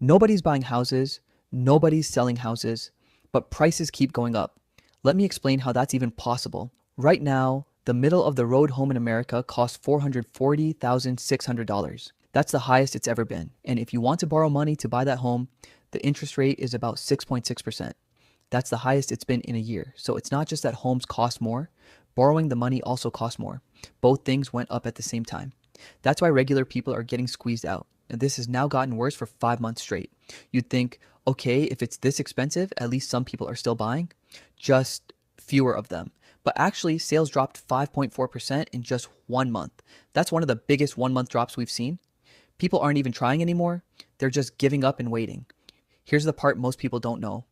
Nobody's buying houses, nobody's selling houses, but prices keep going up. Let me explain how that's even possible. Right now, the middle of the road home in America costs $440,600. That's the highest it's ever been. And if you want to borrow money to buy that home, the interest rate is about 6.6%. That's the highest it's been in a year. So it's not just that homes cost more, borrowing the money also costs more. Both things went up at the same time. That's why regular people are getting squeezed out. And this has now gotten worse for 5 months straight. You'd think, okay, if it's this expensive, at least some people are still buying, just fewer of them. But actually, sales dropped 5.4% in just 1 month. That's one of the biggest 1 month drops we've seen. People aren't even trying anymore. They're just giving up and waiting. Here's the part most people don't know.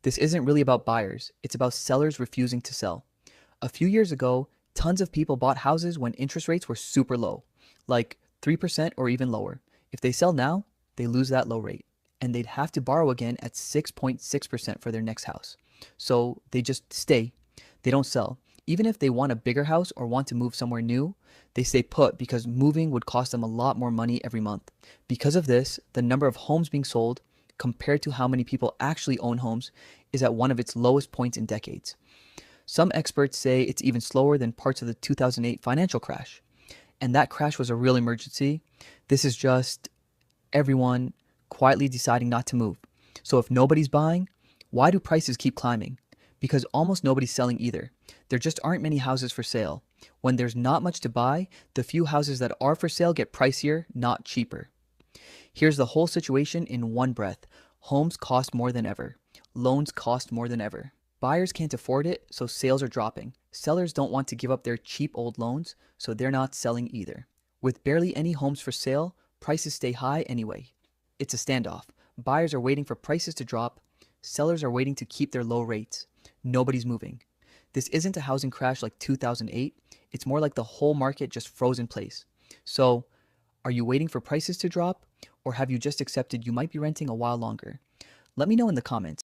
This isn't really about buyers. It's about sellers refusing to sell. A few years ago, tons of people bought houses when interest rates were super low, like 3% or even lower. If they sell now, they lose that low rate, and they'd have to borrow again at 6.6% for their next house. So they just stay. They don't sell. Even if they want a bigger house or want to move somewhere new, they stay put because moving would cost them a lot more money every month. Because of this, the number of homes being sold compared to how many people actually own homes is at one of its lowest points in decades. Some experts say it's even slower than parts of the 2008 financial crash. And that crash was a real emergency. This is just everyone quietly deciding not to move. So if nobody's buying, why do prices keep climbing? Because almost nobody's selling either. There just aren't many houses for sale. When there's not much to buy, the few houses that are for sale get pricier, not cheaper. Here's the whole situation in one breath. Homes cost more than ever. Loans cost more than ever. Buyers can't afford it, so sales are dropping. Sellers don't want to give up their cheap old loans, so they're not selling either. With barely any homes for sale, prices stay high anyway. It's a standoff. Buyers are waiting for prices to drop. Sellers are waiting to keep their low rates. Nobody's moving. This isn't a housing crash like 2008. It's more like the whole market just froze in place. So, are you waiting for prices to drop? Or have you just accepted you might be renting a while longer? Let me know in the comments.